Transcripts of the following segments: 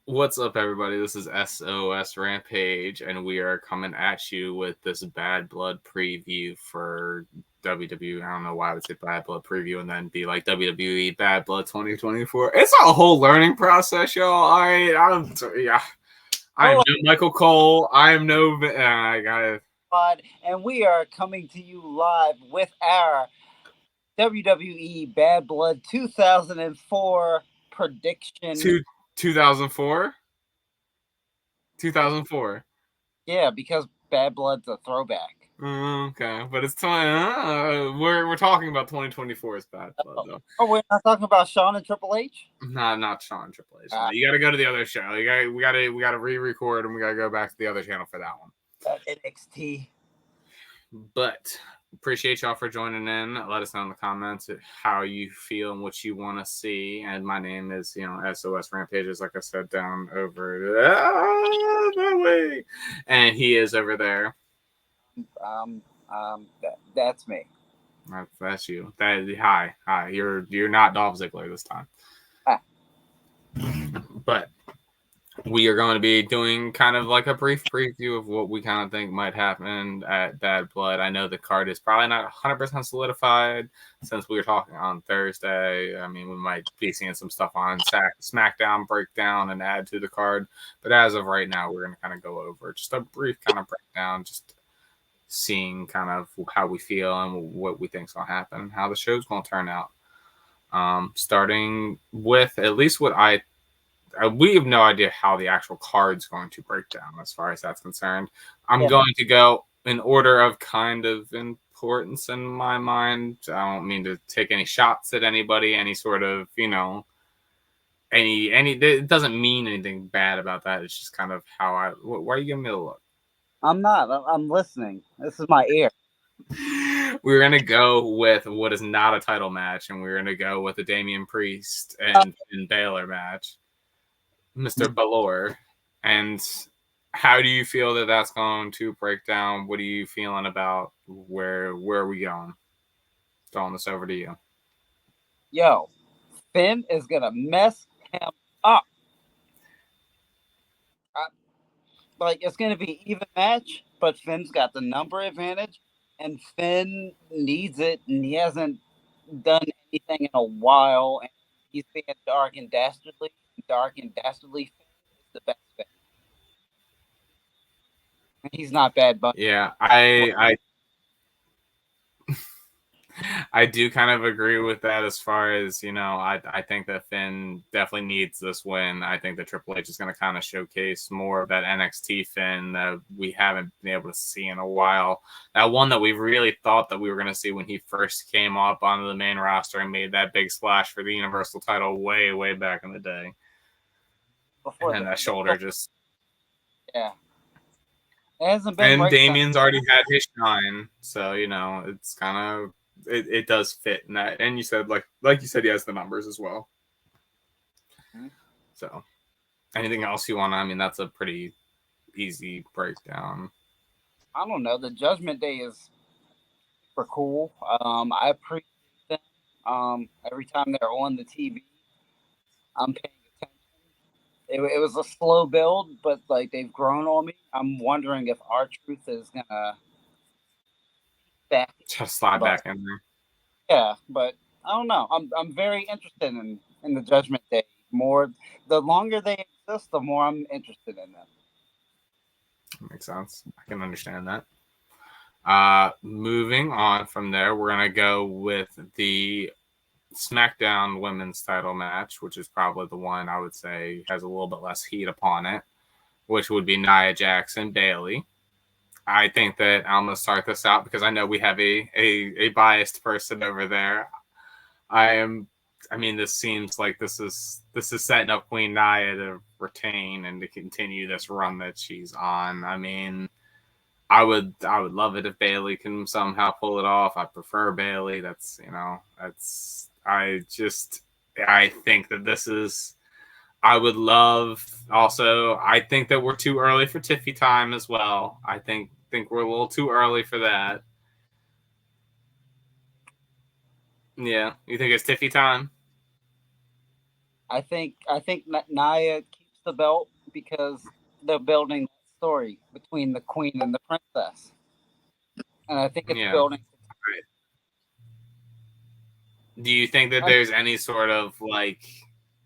What's up, everybody? This is SOS Rampage, and we are coming at you with this Bad Blood preview for WWE. I don't know why I would say Bad Blood preview and then be like WWE Bad Blood 2024. It's a whole learning process, y'all. I'm I am Hello, no Michael Cole. I am no. I got Pod, and we are coming to you live with our WWE Bad Blood 2004 prediction. 2004. 2004. Yeah, because Bad Blood's a throwback. Okay, but it's time. We're talking about 2024's Bad Blood, though. Oh, we're not talking about Shawn and Triple H? Nah, not Sean Triple H. Uh, You got to go to the other show. We gotta re-record, and we gotta go back to the other channel for that one. NXT. But appreciate y'all for joining in. Let us know in the comments how you feel and what you want to see. And my name is, SOS Rampages, like I said, down over that way, and he is over there. That's me. That's you. Hi. You're not Dolph Ziggler this time. Ah. But we are going to be doing kind of like a brief preview of what we kind of think might happen at Bad Blood. I know the card is probably not 100% solidified since we were talking on Thursday. I mean, we might be seeing some stuff on SmackDown breakdown and add to the card. But as of right now, we're going to kind of go over just a brief kind of breakdown, just seeing kind of how we feel and what we think is going to happen and how the show's going to turn out. Starting with at least what we have no idea how the actual card's going to break down as far as that's concerned. I'm going to go in order of kind of importance in my mind. I don't mean to take any shots at anybody, any sort of, any, it doesn't mean anything bad about that. It's just kind of how why are you giving me a look? I'm not. I'm listening. This is my ear. We're going to go with what is not a title match, and we're going to go with the Damian Priest and Baylor match. Mr. Balor. And how do you feel that that's going to break down? What are you feeling about where are we going? Throwing this over to you. Yo, Finn is going to mess him up. Like, it's going to be even match, but Finn's got the number advantage, and Finn needs it, and he hasn't done anything in a while, and he's being dark and dastardly. Dark and dastardly Finn is the best Finn. And he's not Bad Bunny. Yeah, I do kind of agree with that as far as, I think that Finn definitely needs this win. I think that Triple H is going to kind of showcase more of that NXT Finn that we haven't been able to see in a while. That one that we really thought that we were going to see when he first came up onto the main roster and made that big splash for the Universal title way, way back in the day. Before and then that shoulder just... Yeah. It hasn't been and right Damien's already had his shine. So, it's kind of... It does fit in that, and you said like you said, he has the numbers as well. Mm-hmm. So, anything else you want? I mean, that's a pretty easy breakdown. I don't know. The Judgment Day is super cool. I appreciate them. Every time they're on the TV, I'm paying attention. It was a slow build, but like they've grown on me. I'm wondering if R-Truth is gonna back just slide back in there. Yeah, but I don't know. I'm very interested in the Judgment Day. More, the longer they exist, the more I'm interested in them. That makes sense. I can understand that. Moving on from there, we're gonna go with the SmackDown Women's Title match, which is probably the one I would say has a little bit less heat upon it, which would be Nia Jax and Bayley. I think that I'm going to start this out because I know we have a biased person over there. This seems like this is setting up Queen Nia to retain and to continue this run that she's on. I mean, I would love it if Bayley can somehow pull it off. I prefer Bayley. I think that this is... I would love also... I think that we're too early for Tiffy time as well. I think we're a little too early for that. Yeah, you think it's Tiffy time? I think Nia keeps the belt because they're building that story between the queen and the princess, and I think it's building. Right. Do you think that there's any sort of like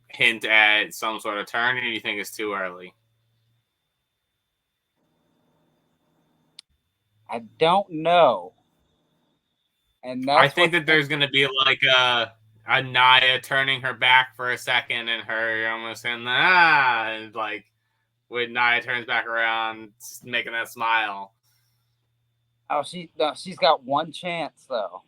hint at some sort of turn, or do you think it's too early? I don't know, and I think that there's going to be like a Nia turning her back for a second and her almost in the and like when Nia turns back around, making that smile. Oh, she's got one chance though.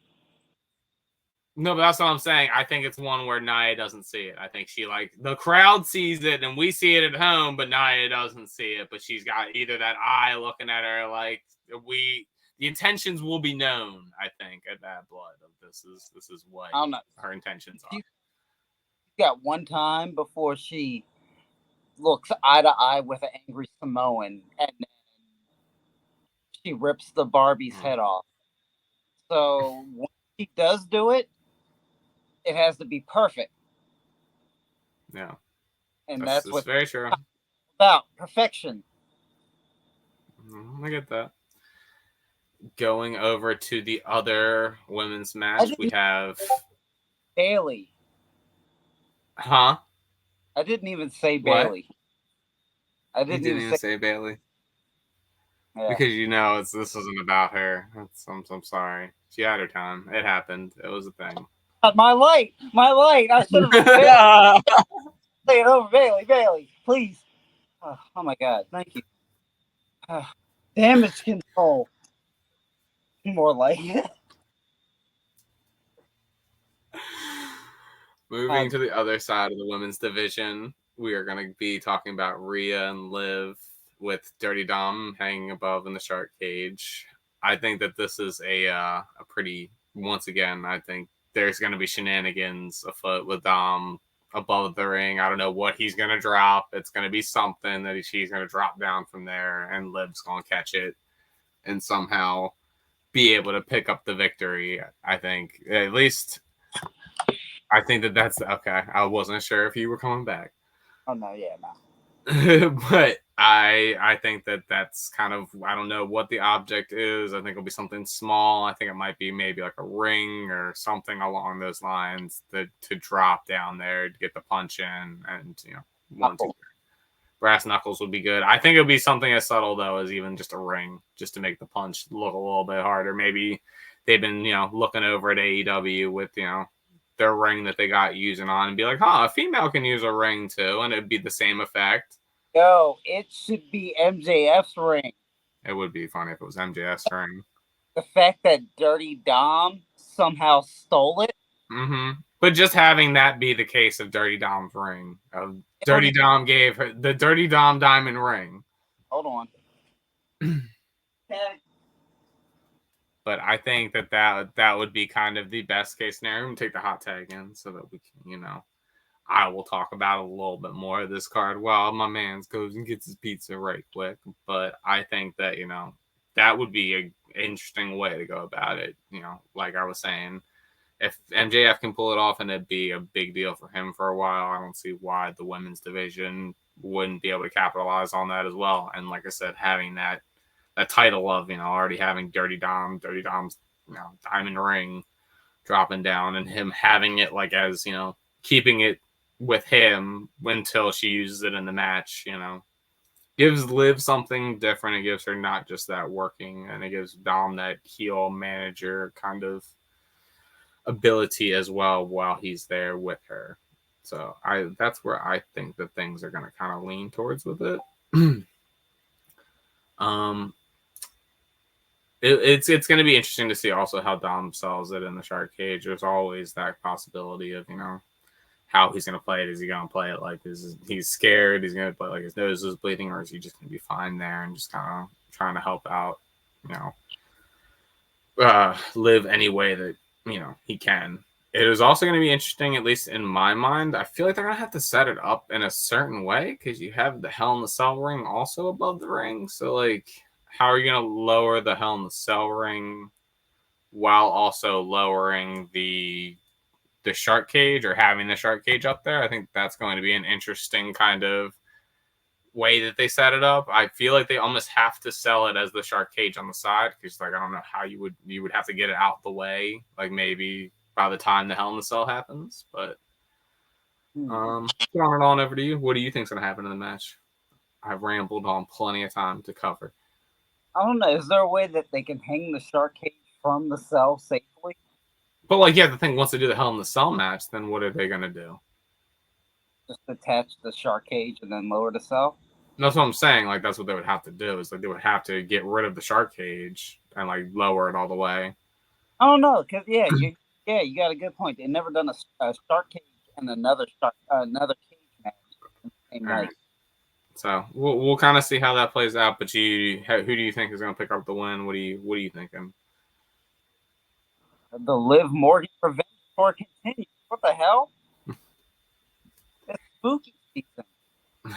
No, but that's what I'm saying. I think it's one where Nia doesn't see it. I think she the crowd sees it and we see it at home, but Nia doesn't see it. But she's got either that eye looking at her like the intentions will be known. I think at Bad Blood of this is what her intentions are. She's got one time before she looks eye to eye with an angry Samoan, and then she rips the Barbie's head off. So when she does do it, it has to be perfect. Yeah, and that's what's very true about perfection. I get that. Going over to the other women's match, we have Bailey. Huh? I didn't even say Bailey. I didn't even say Bailey. Yeah. Because this isn't about her. I'm sorry. She had her time. It happened. It was a thing. My light. I should have say it over Bailey, please. Oh my God, thank you. Damage control. More like it. Moving to the other side of the women's division, we are going to be talking about Rhea and Liv with Dirty Dom hanging above in the shark cage. I think that this is a pretty, once again, I think there's going to be shenanigans afoot with Dom above the ring. I don't know what he's going to drop. It's going to be something that she's going to drop down from there, and Liv's going to catch it and somehow be able to pick up the victory. I think, at least, I think that's okay. I wasn't sure if you were coming back. Oh no, yeah, no. But I think that's kind of, I don't know what the object is. I think it'll be something small. I think it might be maybe like a ring or something along those lines to drop down there to get the punch in, and 1, 2, 3. Brass knuckles would be good. I think it would be something as subtle though as even just a ring, just to make the punch look a little bit harder. Maybe they've been looking over at AEW with their ring that they got using on and be like, a female can use a ring too, and it'd be the same effect. No, it should be MJF's ring. It would be funny if it was MJF's ring. The fact that Dirty Dom somehow stole it. Mm-hmm. But just having that be the case of Dirty Dom's ring. Dirty Dom gave her the Dirty Dom diamond ring. Hold on. But I think that would be kind of the best case scenario. And take the hot tag in so that we can, I will talk about a little bit more of this card while my man goes and gets his pizza right quick. But I think that, that would be an interesting way to go about it. Like I was saying, if MJF can pull it off and it'd be a big deal for him for a while, I don't see why the women's division wouldn't be able to capitalize on that as well. And like I said, having that title of, already having Dirty Dom's, diamond ring dropping down and him having it like as, keeping it with him until she uses it in the match, gives Liv something different. It gives her not just that working, and it gives Dom that heel manager kind of ability as well while he's there with her. So that's where I think that things are going to kind of lean towards with it. It's going to be interesting to see also how Dom sells it in the shark cage. There's always that possibility of, how he's going to play it. Is he going to play it like he's scared? He's going to play like his nose is bleeding, or is he just going to be fine there and just kind of trying to help out, Liv any way that, he can. It is also going to be interesting, at least in my mind. I feel like they're going to have to set it up in a certain way because you have the Hell in the Cell ring also above the ring. So, how are you going to lower the Hell in the Cell ring while also lowering the shark cage or having the shark cage up there? I think that's going to be an interesting kind of way that they set it up. I feel like they almost have to sell it as the shark cage on the side, because like I don't know how you would have to get it out the way, like maybe by the time the Hell in the Cell happens. But throwing it on over to you. What do you think's gonna happen in the match? I've rambled on plenty of time to cover. I don't know. Is there a way that they can hang the shark cage from the cell safely? But like, yeah, the thing, once they do the Hell in the Cell match, then what are they gonna do? Just attach the shark cage and then lower the cell? That's what I'm saying. Like, that's what they would have to do. Is like they would have to get rid of the shark cage and like lower it all the way. I don't know, cause you got a good point. They've never done a shark cage and another cage match in the same night. Right. So we'll kind of see how that plays out. But who do you think is going to pick up the win? What are you thinking? The Liv Morgan revenge tour continues. What the hell? It's spooky season.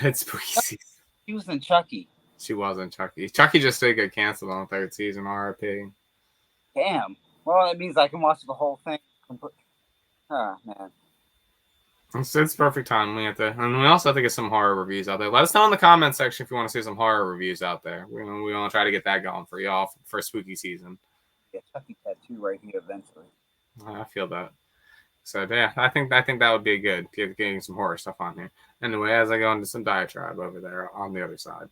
It's spooky season. She was in Chucky. She wasn't Chucky. Chucky just did get canceled on the third season. RIP. Damn. Well, it means I can watch the whole thing. Oh, man. It's perfect time. And we also have to get some horror reviews out there. Let us know in the comments section if you want to see some horror reviews out there. We want to try to get that going for y'all for spooky season. Yeah, Chucky tattoo right here eventually. I feel that. So yeah, I think that would be good. Getting some horror stuff on here. Anyway, as I go into some diatribe over there on the other side.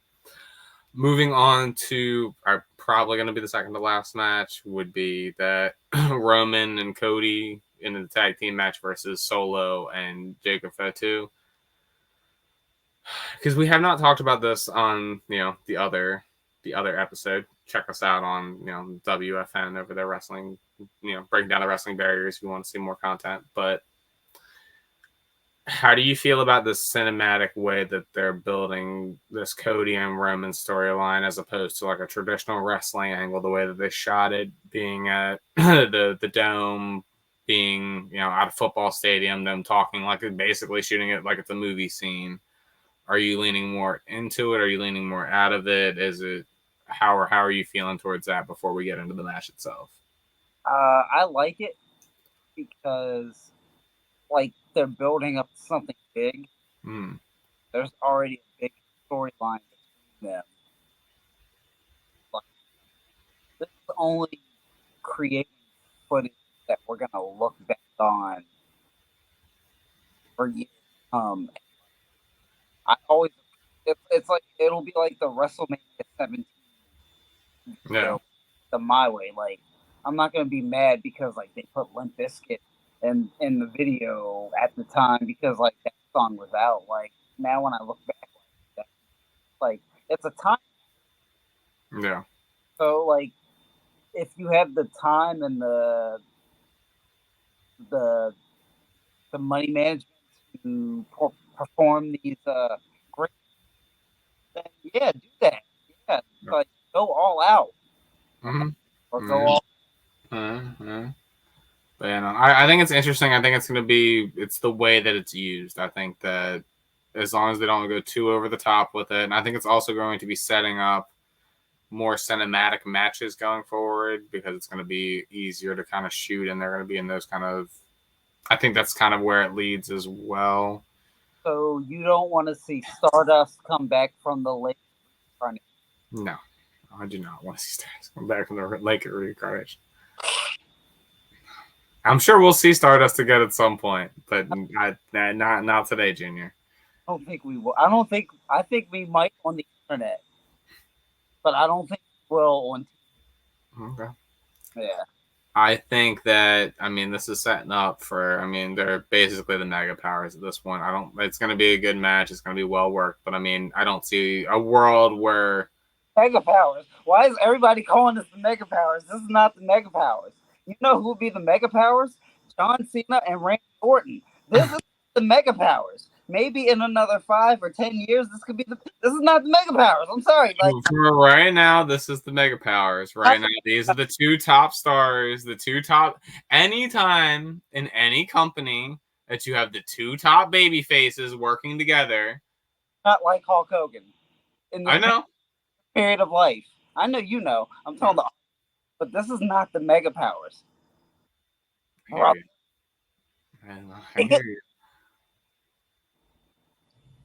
Moving on to probably going to be the second to last match would be that Roman and Cody in the tag team match versus Solo and Jacob Fatu. Because we have not talked about this on the other episode. Check us out on WFN over there, wrestling, breaking down the wrestling barriers if you want to see more content. But how do you feel about this cinematic way that they're building this Cody and Roman storyline as opposed to like a traditional wrestling angle, the way that they shot it, being at the dome, being at a football stadium, them talking like basically shooting it like it's a movie scene? Are you leaning more into it? Are you leaning more out of it? Is it how are you feeling towards that before we get into the match itself? I like it because like they're building up something big. There's already a big storyline between them. Like, this is only creating footage that we're gonna look back on for years to come. I always, it's like it'll be like the WrestleMania 17. The My Way. Like, I'm not gonna be mad because like they put Limp Bizkit in the video at the time because like that song was out. Like now when I look back, like it's a time. Yeah. So like, if you have the time and the money management to perform these great, then yeah, do that. Yeah, like go all out. Or go all. But I think it's interesting. I think it's the way that it's used. I think that as long as they don't go too over the top with it, and I think it's also going to be setting up more cinematic matches going forward because it's going to be easier to kind of shoot, and they're going to be in those kind of. I think that's kind of where it leads as well. So you don't want to see Stardust come back from the lake reincarnation? No, I do not want to see Stardust come back from the lake reincarnation. I'm sure we'll see Stardust again at some point, but not today, Junior. I don't think we will. I think we might on the internet, but I don't think we will on TV. Okay. Yeah. I think that this is setting up for. They're basically the mega powers at this point. It's going to be a good match. It's going to be well worked, but I don't see a world where mega powers. Why is everybody calling this the mega powers? This is not the mega powers. You know who would be the mega powers? John Cena and Randy Orton. This is the mega powers. Maybe in another 5 or 10 years, this is not the mega powers. I'm sorry. Like for right now, this is the mega powers. Right now, these are the two top stars. The two top. Anytime in any company that you have the two top baby faces working together. Not like Hulk Hogan. I know. Period of life. I know you know. I'm telling the. But this is not the mega powers. I hear you.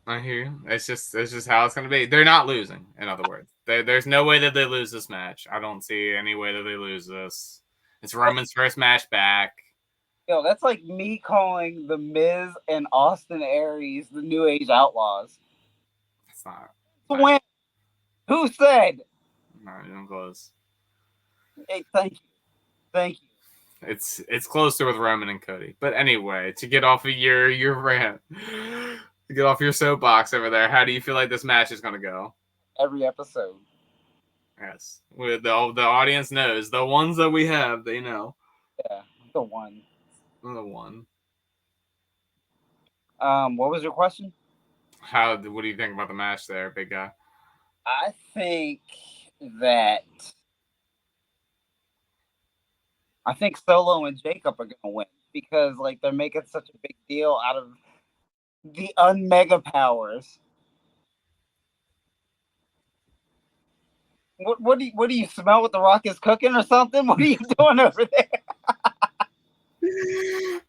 I hear you. It's just how it's gonna be. They're not losing. In other words, there's no way that they lose this match. I don't see any way that they lose this. It's Roman's first match back. Yo, that's like me calling The Miz and Austin Aries the New Age Outlaws. It's not. When? Who said? Not even close. Hey, thank you. It's closer with Roman and Cody. But anyway, to get off of your rant, to get off your soapbox over there, how do you feel like this match is gonna go? Every episode. Yes, with the audience knows, the ones that we have, they know. Yeah, the one. The one. What was your question? What do you think about the match there, big guy? I think Solo and Jacob are gonna win because like they're making such a big deal out of the unmega powers. What do you smell what the Rock is cooking or something? What are you doing over there?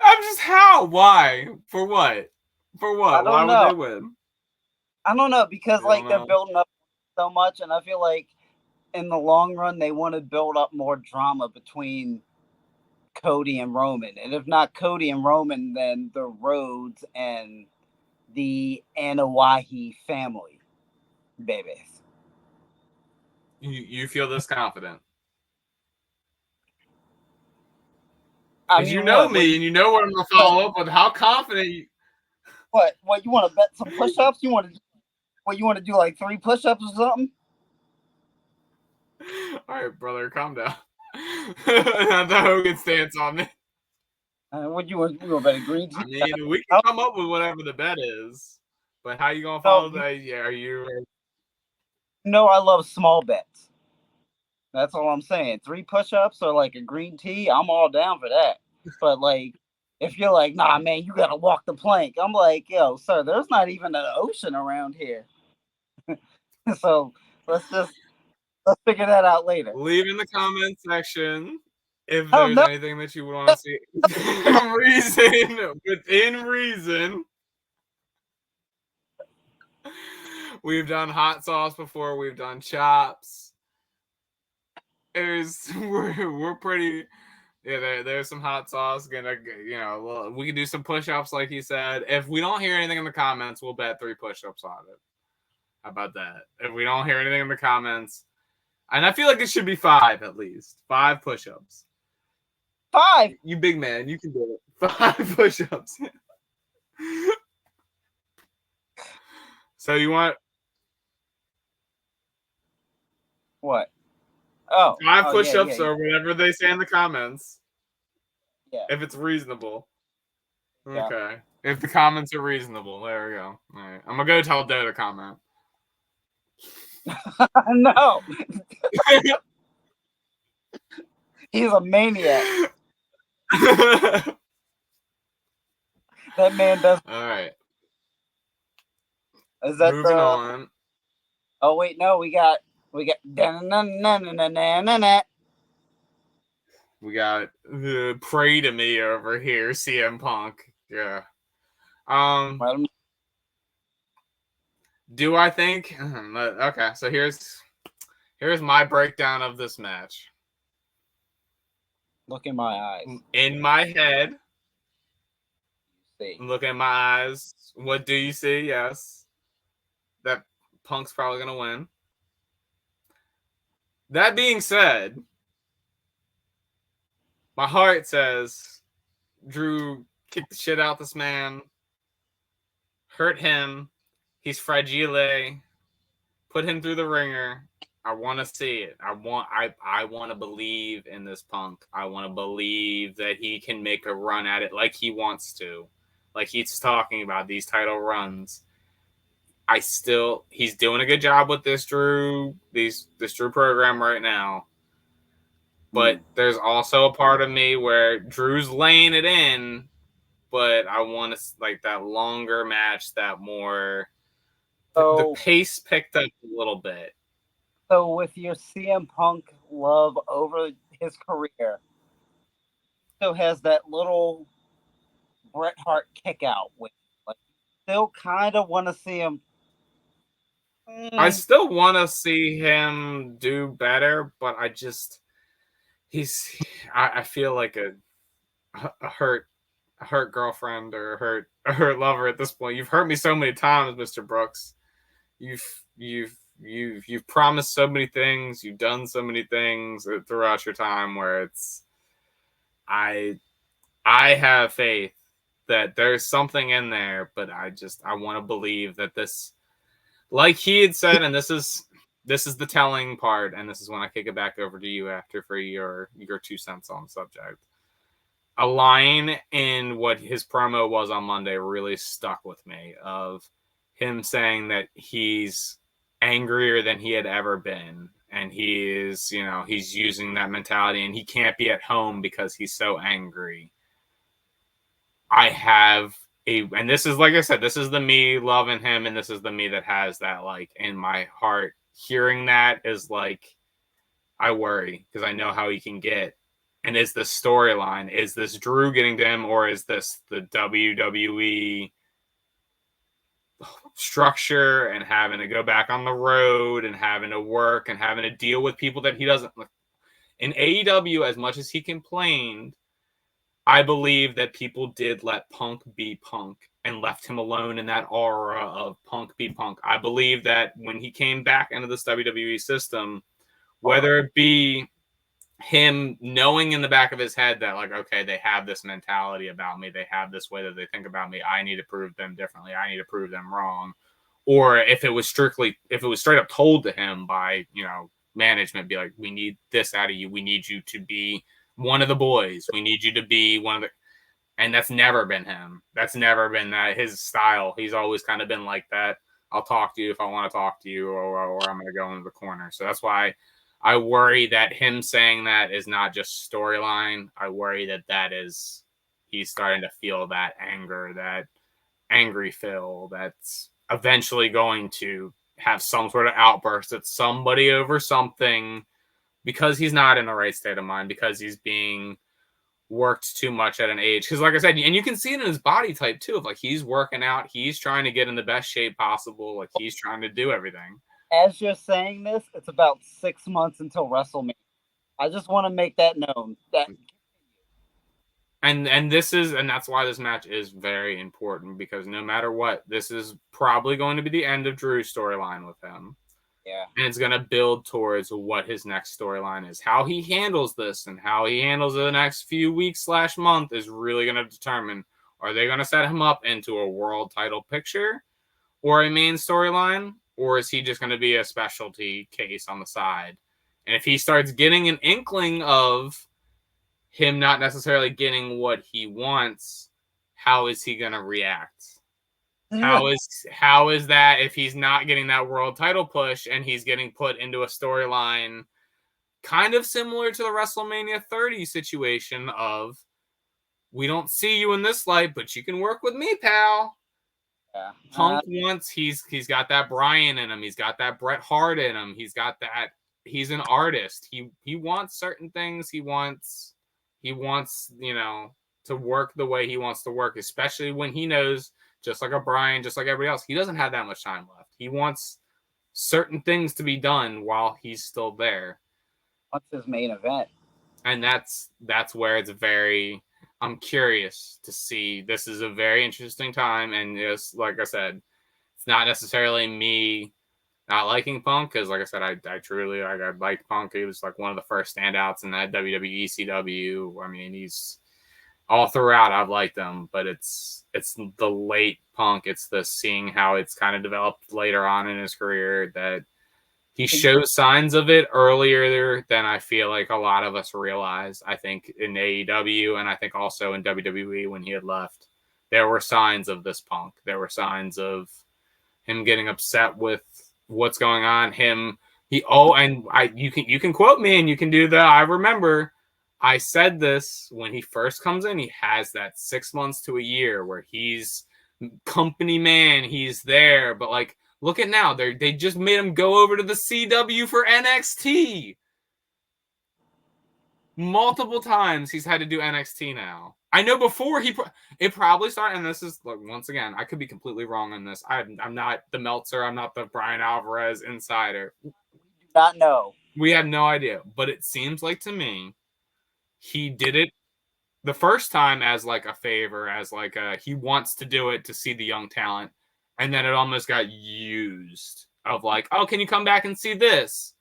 I'm just how? Why? For what? For what? Why would they win? I don't know because they're building up so much, and I feel like in the long run they want to build up more drama between Cody and Roman, and if not Cody and Roman, then the Rhodes and the Anoa'i family, babies. You feel this confident? I mean, you know me, and you know what I'm gonna follow up with. How confident you? What you want to bet some push-ups? You want to do like 3 push-ups or something? All right, brother, calm down. The Hogan stance on me. What you want to bet a green tea? I mean, we can come up with whatever the bet is, but how you gonna follow that? Yeah, are you? No, I love small bets. That's all I'm saying. 3 push-ups or like a green tea, I'm all down for that. But like, if you're like, nah, man, you gotta walk the plank. I'm like, yo, sir, there's not even an ocean around here. So let's figure that out later. Leave in the comment section if there's anything that you would want to see. Within reason. We've done hot sauce before. We've done chops. We're pretty. Yeah, there's some hot sauce. We can do some push-ups, like he said. If we don't hear anything in the comments, we'll bet 3 push-ups on it. How about that? If we don't hear anything in the comments, and I feel like it should be 5 at least. 5 push-ups. 5. You big man, you can do it. 5 push-ups. So you want what? 5 push-ups or whatever they say in the comments. Yeah. If it's reasonable. Yeah. Okay. If the comments are reasonable, there we go. All right. I'm gonna go tell Doe to comment. No. He's a maniac. That man does. All right. Is that moving on? Oh wait, no, we got. We got pray to me over here, CM Punk. Yeah. Do I think? Okay, so here's my breakdown of this match. Look in my eyes. In my head. See. Look in my eyes. What do you see? Yes. That Punk's probably gonna win. That being said, my heart says Drew kick the shit out this man, hurt him. He's fragile. Put him through the ringer. I want to see it. I want to believe in this Punk. I want to believe that he can make a run at it like he wants to, like he's talking about these title runs. He's doing a good job with this Drew program right now. But there's also a part of me where Drew's laying it in, but I want to like that longer match, that more. The pace picked up a little bit. So with your CM Punk love over his career, still has that little Bret Hart kick out with, like, still kind of want to see him. I still want to see him do better, but I feel like a hurt girlfriend or a hurt lover at this point. You've hurt me so many times, Mr. Brooks. You've promised so many things. You've done so many things throughout your time where I have faith that there's something in there, but I want to believe that this, like he had said, and this is the telling part, and this is when I kick it back over to you after for your 2 cents on the subject. A line in what his promo was on Monday really stuck with me, of him saying that he's angrier than he had ever been, and he's using that mentality, and he can't be at home because he's so angry. And this is, like I said, this is the me loving him, and this is the me that has that, like, in my heart. Hearing that is like, I worry, because I know how he can get. And is this storyline? Is this Drew getting to him, or is this the WWE structure and having to go back on the road and having to work and having to deal with people that he doesn't? In AEW, as much as he complained, I believe that people did let Punk be Punk and left him alone in that aura of Punk be Punk. I believe that when he came back into this WWE system, whether it be him knowing in the back of his head that, like, okay, they have this mentality about me, they have this way that they think about me, I need to prove them differently, I need to prove them wrong, or if it was straight up told to him by, management, be like, we need this out of you, we need you to be one of the boys, we need you to be one of the, and that's never been him. That's never been that his style. He's always kind of been like that. I'll talk to you if I want to talk to you, or I'm going to go into the corner. So that's why I worry that him saying that is not just storyline. I worry that he's starting to feel that anger, that angry Phil, that's eventually going to have some sort of outburst at somebody over something, because he's not in the right state of mind, because he's being worked too much at an age. Because, like I said, and you can see it in his body type too, of like, he's working out, he's trying to get in the best shape possible, like he's trying to do everything. As you're saying this, it's about 6 months until WrestleMania. I just want to make that known. And that's why this match is very important, because no matter what, this is probably going to be the end of Drew's storyline with him. Yeah. And it's going to build towards what his next storyline is. How he handles this and how he handles the next few weeks / month is really going to determine, are they going to set him up into a world title picture or a main storyline, or is he just going to be a specialty case on the side? And if he starts getting an inkling of him not necessarily getting what he wants, how is he going to react? How is that if he's not getting that world title push and he's getting put into a storyline kind of similar to the WrestleMania 30 situation of, we don't see you in this light, but you can work with me, pal. Yeah. Punk wants, he's got that Bryan in him, he's got that Bret Hart in him, he's got that, he's an artist. He wants certain things, he wants to work the way he wants to work, especially when he knows, just like a Bryan, just like everybody else, he doesn't have that much time left. He wants certain things to be done while he's still there. What's his main event? And that's where it's very, I'm curious to see. This is a very interesting time, and just like I said, it's not necessarily me not liking Punk, because like I said, I truly I liked Punk. He was like one of the first standouts in that WWE ECW. I mean, he's all throughout, I've liked him, but it's the late Punk. It's the seeing how it's kind of developed later on in his career, that he shows signs of it earlier than I feel like a lot of us realize. I think in AEW, and I think also in WWE when he had left, there were signs of this Punk. There were signs of him getting upset with what's going on. You can quote me, and you can do the, I remember I said this when he first comes in, he has that 6 months to a year where he's company man, he's there, but like, look at now, they just made him go over to the CW for NXT. Multiple times he's had to do NXT now. I know before it probably started, and this is, look, once again, I could be completely wrong on this. I'm not the Meltzer, I'm not the Brian Alvarez insider. We do not know. We have no idea, but it seems like to me he did it the first time as like a favor, as like he wants to do it to see the young talent, and then it almost got used of like, oh, can you come back and see this?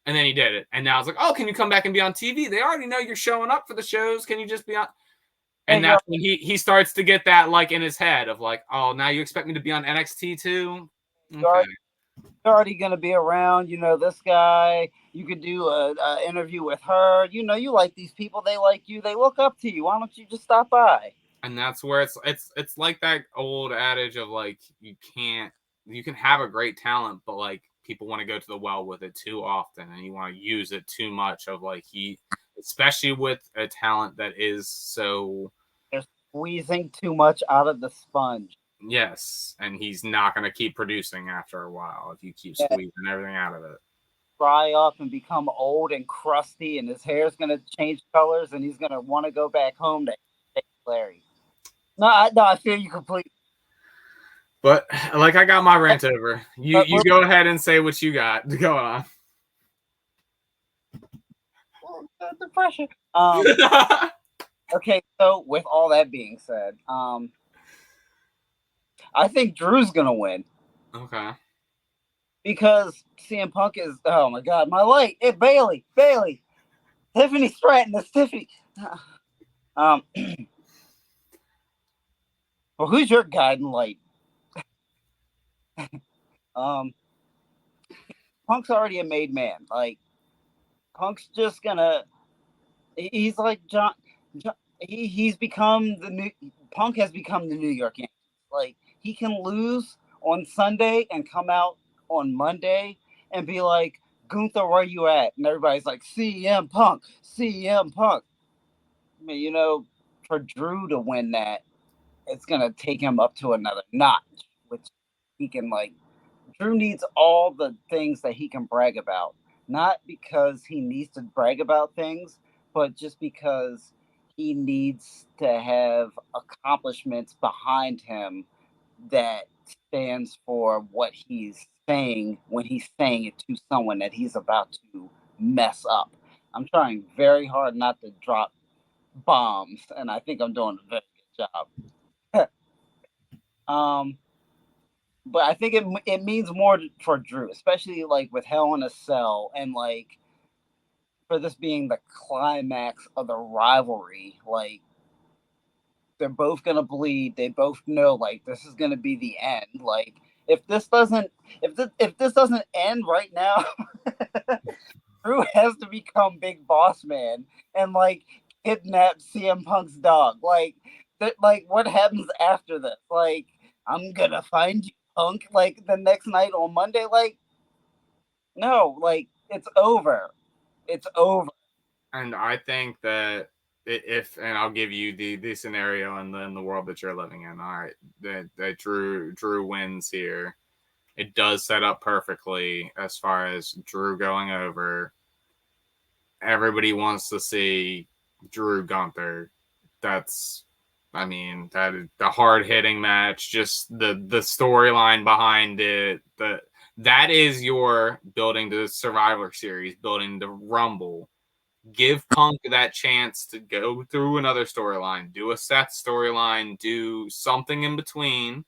And then he did it, and now it's like, oh, can you come back and be on TV? They already know you're showing up for the shows. Can you just be on? And that's when he starts to get that like in his head of like, oh, now you expect me to be on NXT too? Okay. You're already going to be around, this guy. You could do a interview with her. You like these people. They like you. They look up to you. Why don't you just stop by? And that's where it's like that old adage of like, you can have a great talent, but like people want to go to the well with it too often, and you want to use it too much of like especially with a talent that is so, they're squeezing too much out of the sponge. Yes, and he's not going to keep producing after a while if you keep squeezing everything out of it. Dry up and become old and crusty, and his hair's going to change colors, and he's going to want to go back home to Larry. No, I feel you completely. But like, I got my rant over. You go ahead and say what you got going on. The pressure. Okay, so with all that being said, I think Drew's gonna win. Okay. Because CM Punk is, oh my God, my light. Bailey. Tiffany Stratton, that's Tiffany. Well, who's your guiding light? Punk's already a made man. Like, Punk's just gonna, he's like John he's become Punk has become the New York Yankees. Like, he can lose on Sunday and come out on Monday and be like, Gunther, where you at? And everybody's like, CM Punk. I mean, for Drew to win that, it's going to take him up to another notch, which he can, like, Drew needs all the things that he can brag about. Not because he needs to brag about things, but just because he needs to have accomplishments behind him that stands for what he's saying when he's saying it to someone that he's about to mess up. I'm trying very hard not to drop bombs, and I think I'm doing a very good job. But I think it means more for Drew, especially like with Hell in a Cell, and like for this being the climax of the rivalry. Like, they're both gonna bleed. They both know like this is gonna be the end. Like, if this doesn't end right now, Drew has to become Big Boss Man and like kidnap CM Punk's dog. Like, what happens after this? Like, I'm gonna find you, Punk. Like, the next night on Monday. Like, no, like, it's over. It's over. And I think that and I'll give you the scenario in the world that you're living in. All right, that Drew wins here. It does set up perfectly as far as Drew going over. Everybody wants to see Drew Gunther. That's, I mean, that is the hard hitting match. Just the storyline behind it. That is your building the Survivor Series, building the Rumble. Give Punk that chance to go through another storyline, do a Seth storyline, do something in between,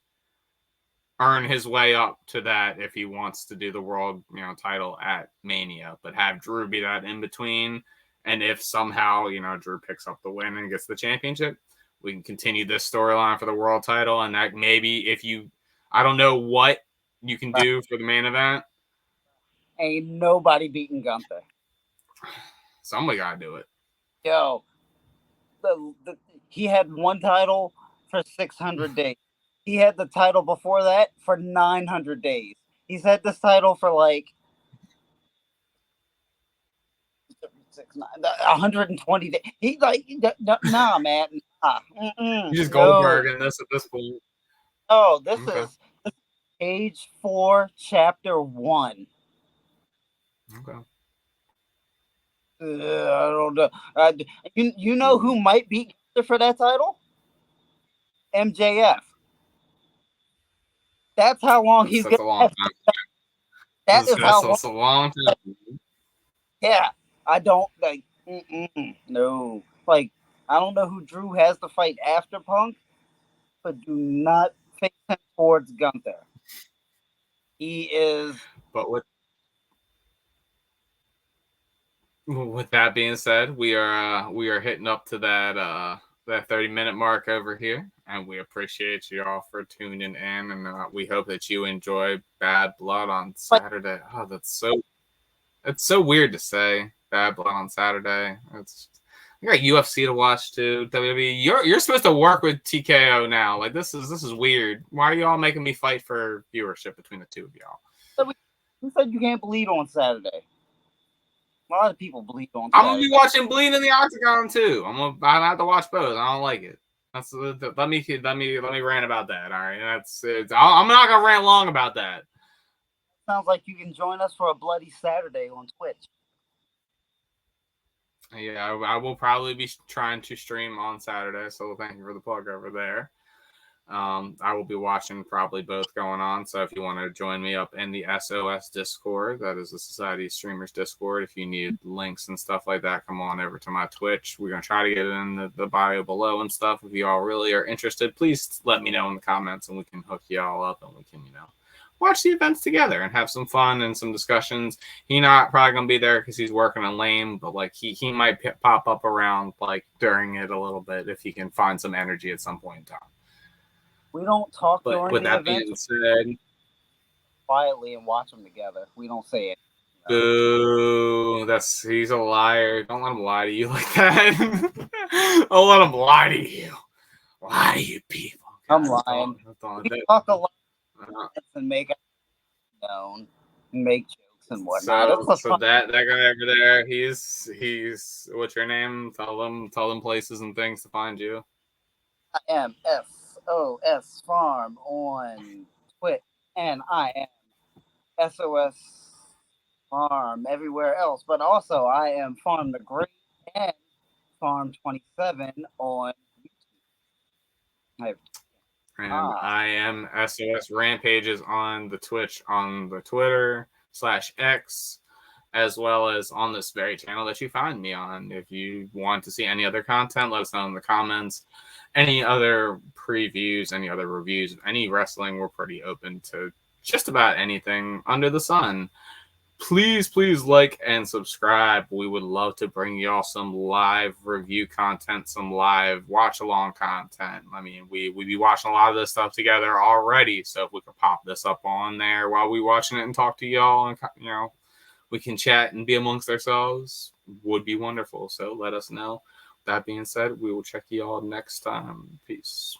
earn his way up to that if he wants to do the world title at Mania, but have Drew be that in between. And if somehow Drew picks up the win and gets the championship, we can continue this storyline for the world title. And that maybe I don't know what you can do for the main event. Ain't nobody beating Gunther. Somebody gotta do it. Yo, he had one title for 600 days. He had the title before that for 900 days. He's had this title for like 120 days. He's like, nah, man. Nah. You just Goldberg in this at this point. Oh, this is Page 4, Chapter 1. Okay. I don't know. You know who might beat for that title? MJF. That's how long he's That's going a to long have. time. That is how long. That's a long time. Yeah, I don't like. No, like I don't know who Drew has to fight after Punk, but do not face him towards Gunther. He is. But with that being said, we are hitting up to that 30-minute mark over here, and we appreciate you all for tuning in, and we hope that you enjoy Bad Blood on Saturday. Oh, it's so weird to say Bad Blood on Saturday. You got UFC to watch too. WWE, you're supposed to work with TKO now. Like this is weird. Why are y'all making me fight for viewership between the two of y'all? So we said you can't bleed on Saturday. A lot of people bleed on Saturday. I'm gonna be watching Bleed in the Octagon too. I have to watch both. I don't like it. Let me rant about that. All right, I'm not gonna rant long about that. Sounds like you can join us for a Bloody Saturday on Twitch. Yeah, I will probably be trying to stream on Saturday. So thank you for the plug over there. I will be watching probably both going on. So if you want to join me up in the SOS Discord, that is the Society of Streamers Discord. If you need links and stuff like that, come on over to my Twitch. We're going to try to get it in the bio below and stuff. If you all really are interested, please let me know in the comments and we can hook you all up and we can, watch the events together and have some fun and some discussions. He's not probably going to be there because he's working on lame, but like he might pop up around like during it a little bit if he can find some energy at some point in time. We don't talk but during with the that event. Being said, quietly and watch them together. We don't say it. Boo! He's a liar. Don't let him lie to you like that. Don't let him lie to you. Lie to you people. I'm lying. We talk a lot and make it known, make jokes and whatnot. So that guy over there, he's what's your name? Tell them places and things to find you. I am SOS Farm on Twitch, and I am SOS Farm everywhere else. But also, I am Farm the Great and Farm 27 on YouTube. And I am SOS Rampages on the Twitch, on the Twitter /X, as well as on this very channel that you find me on. If you want to see any other content, let us know in the comments. Any other previews, any other reviews of any wrestling, we're pretty open to just about anything under the sun. Please like and subscribe. We would love to bring y'all some live review content, some live watch-along content. I mean, we be watching a lot of this stuff together already, so if we could pop this up on there while we watching it and talk to y'all, and we can chat and be amongst ourselves, would be wonderful. So let us know. That being said, we will check y'all next time. Peace.